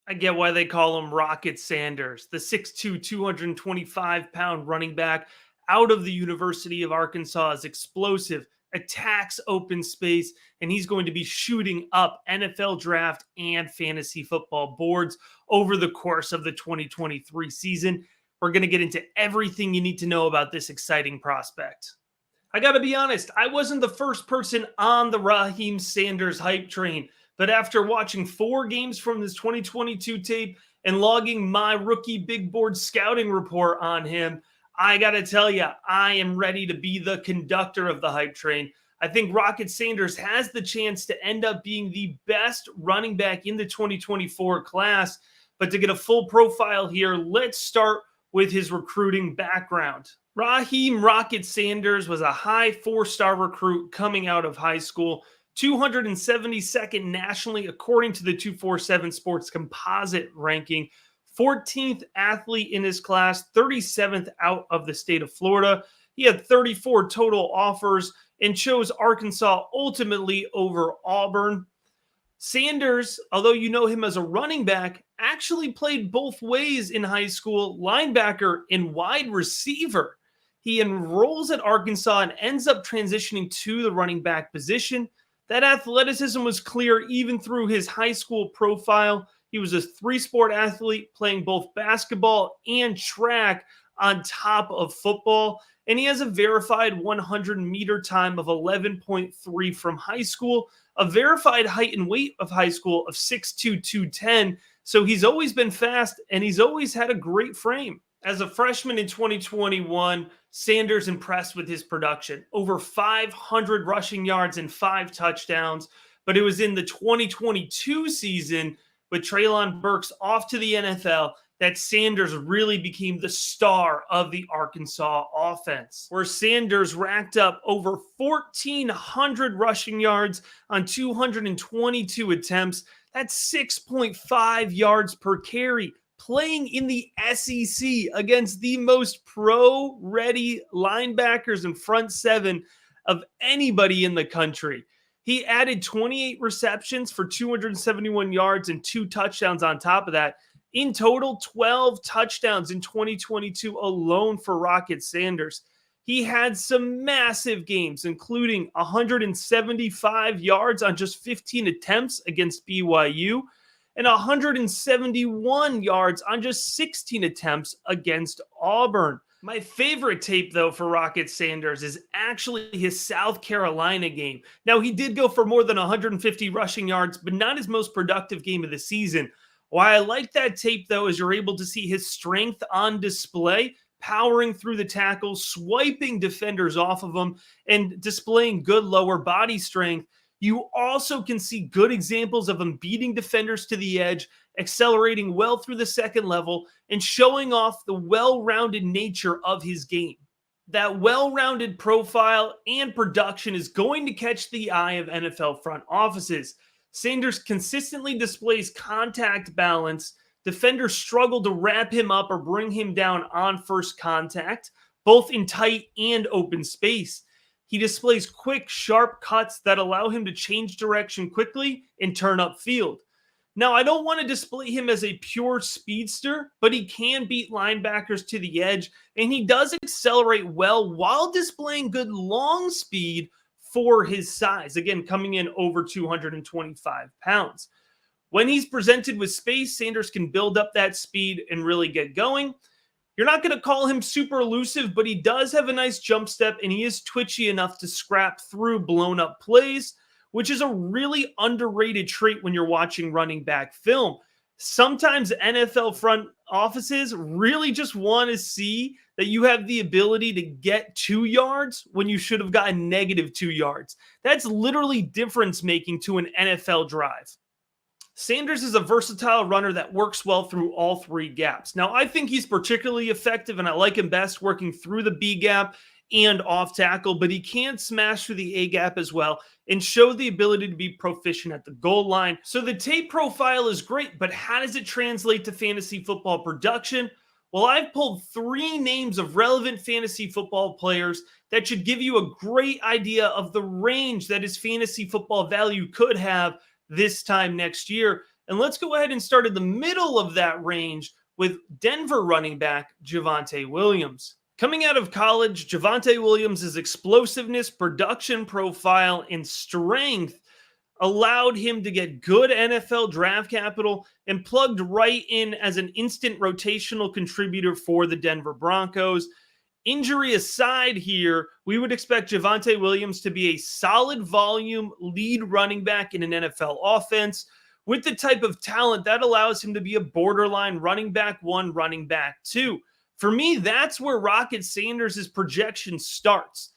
I get why they call him Rocket Sanders, the 6'2", 225-pound running back out of the University of Arkansas is explosive, attacks open space, and he's going to be shooting up NFL draft and fantasy football boards over the course of the 2023 season. We're going to get into everything you need to know about this exciting prospect. I got to be honest, I wasn't the first person on the Raheim Sanders hype train, but after watching 4 games from this 2022 tape and logging my rookie big board scouting report on him, I got to tell you, I am ready to be the conductor of the hype train. I think Rocket Sanders has the chance to end up being the best running back in the 2024 class. But to get a full profile here, let's start with his recruiting background. Raheim Rocket Sanders was a high 4-star recruit coming out of high school, 272nd nationally according to the 247 Sports Composite ranking, 14th athlete in his class, 37th out of the state of Florida. He had 34 total offers and chose Arkansas ultimately over Auburn. Sanders, although you know him as a running back, actually played both ways in high school, linebacker and wide receiver. He enrolls at Arkansas and ends up transitioning to the running back position. That athleticism was clear even through his high school profile. He was a 3-sport athlete playing both basketball and track on top of football. And he has a verified 100-meter time of 11.3 from high school, a verified height and weight of high school of 6'2", 210. So he's always been fast, and he's always had a great frame. As a freshman in 2021, Sanders impressed with his production. Over 500 rushing yards and 5 touchdowns. But it was in the 2022 season with Treylon Burks off to the NFL that Sanders really became the star of the Arkansas offense, where Sanders racked up over 1,400 rushing yards on 222 attempts. That's 6.5 yards per carry, playing in the SEC against the most pro-ready linebackers and front seven of anybody in the country. He added 28 receptions for 271 yards and 2 touchdowns on top of that. In total, 12 touchdowns in 2022 alone for Rocket Sanders. He had some massive games, including 175 yards on just 15 attempts against BYU and 171 yards on just 16 attempts against Auburn. My favorite tape, though, for Rocket Sanders is actually his South Carolina game. Now, he did go for more than 150 rushing yards, but not his most productive game of the season. Why I like that tape, though, is you're able to see his strength on display, powering through the tackles, swiping defenders off of them, and displaying good lower body strength. You also can see good examples of him beating defenders to the edge, accelerating well through the second level, and showing off the well-rounded nature of his game. That well-rounded profile and production is going to catch the eye of NFL front offices. Sanders consistently displays contact balance. Defenders struggle to wrap him up or bring him down on first contact, both in tight and open space. He displays quick, sharp cuts that allow him to change direction quickly and turn upfield. Now, I don't want to display him as a pure speedster, but he can beat linebackers to the edge, and he does accelerate well while displaying good long speed for his size, again, coming in over 225 pounds. When he's presented with space, Sanders can build up that speed and really get going. You're not going to call him super elusive, but he does have a nice jump step, and he is twitchy enough to scrap through blown up plays, which is a really underrated trait when you're watching running back film. Sometimes NFL front offices really just want to see that you have the ability to get 2 yards when you should have gotten negative 2 yards. That's literally difference making to an NFL drive. Sanders is a versatile runner that works well through all 3 gaps. Now, I think he's particularly effective, and I like him best working through the B gap and off tackle, but he can smash through the A gap as well and show the ability to be proficient at the goal line. So the tape profile is great, but how does it translate to fantasy football production? Well, I've pulled 3 names of relevant fantasy football players that should give you a great idea of the range that his fantasy football value could have this time next year. And let's go ahead and start in the middle of that range with Denver running back Javonte Williams. Coming out of college, Javonte Williams' explosiveness, production profile, and strength allowed him to get good NFL draft capital and plugged right in as an instant rotational contributor for the Denver Broncos. Injury aside here, we would expect Javonte Williams to be a solid volume lead running back in an NFL offense with the type of talent that allows him to be a borderline running back one, running back two. For me, that's where Rocket Sanders' projection starts.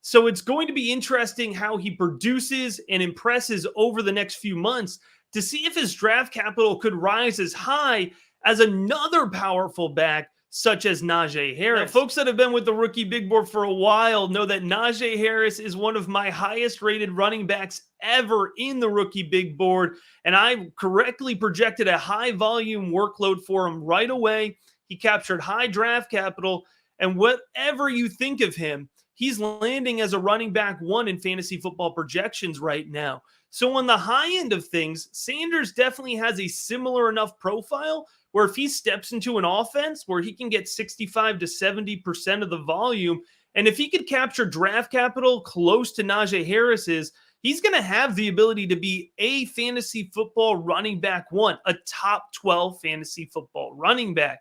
So it's going to be interesting how he produces and impresses over the next few months to see if his draft capital could rise as high as another powerful back such as Najee Harris. Now, folks that have been with the Rookie Big Board for a while know that Najee Harris is one of my highest rated running backs ever in the Rookie Big Board, and I correctly projected a high volume workload for him right away. He captured high draft capital, and whatever you think of him, he's landing as a running back one in fantasy football projections right now. So on the high end of things, Sanders definitely has a similar enough profile where if he steps into an offense where he can get 65 to 70% of the volume, and if he could capture draft capital close to Najee Harris's, he's going to have the ability to be a fantasy football running back one, a top 12 fantasy football running back.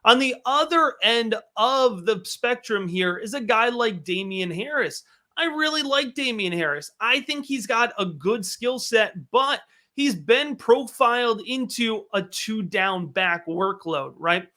On the other end of the spectrum here is a guy like Damian Harris. I really like Damian Harris. I think he's got a good skill set, but he's been profiled into a two-down back workload, right?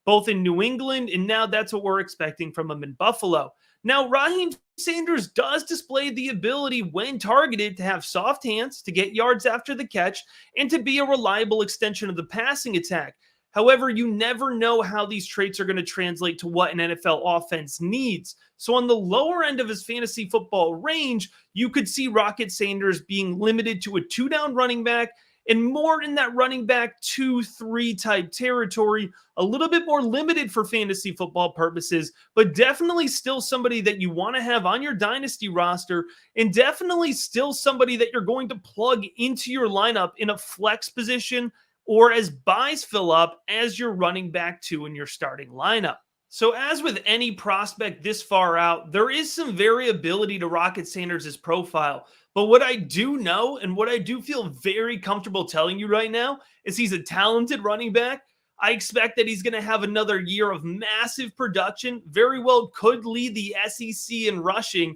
Both in New England, and now that's what we're expecting from him in Buffalo. Now, Raheim Sanders does display the ability, when targeted, to have soft hands, to get yards after the catch, and to be a reliable extension of the passing attack. However, you never know how these traits are going to translate to what an NFL offense needs. So on the lower end of his fantasy football range, you could see Rocket Sanders being limited to a two-down running back and more in that running back 2-3 type territory, a little bit more limited for fantasy football purposes, but definitely still somebody that you want to have on your dynasty roster, and definitely still somebody that you're going to plug into your lineup in a flex position or as buys fill up as your running back two in your starting lineup. So as with any prospect this far out, there is some variability to Rocket Sanders' profile. But what I do know and what I do feel very comfortable telling you right now is he's a talented running back. I expect that he's going to have another year of massive production, very well could lead the SEC in rushing.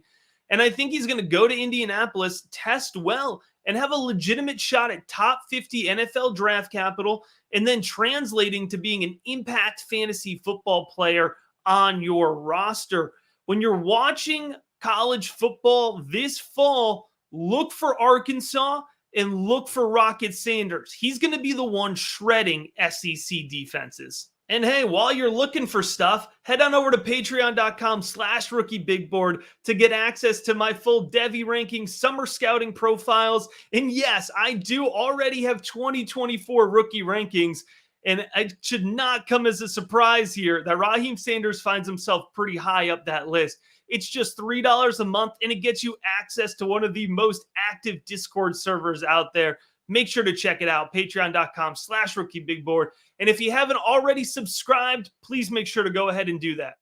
And I think he's going to go to Indianapolis, test well, and have a legitimate shot at top 50 NFL draft capital, and then translating to being an impact fantasy football player on your roster. When you're watching college football this fall, look for Arkansas and look for Rocket Sanders. He's going to be the one shredding SEC defenses. And hey, while you're looking for stuff, head on over to patreon.com/rookiebigboard to get access to my full Devy ranking summer scouting profiles. And yes, I do already have 2024 rookie rankings. And it should not come as a surprise here that Raheim Sanders finds himself pretty high up that list. It's just $3 a month, and it gets you access to one of the most active Discord servers out there. Make sure to check it out, patreon.com/rookiebigboard. And if you haven't already subscribed, please make sure to go ahead and do that.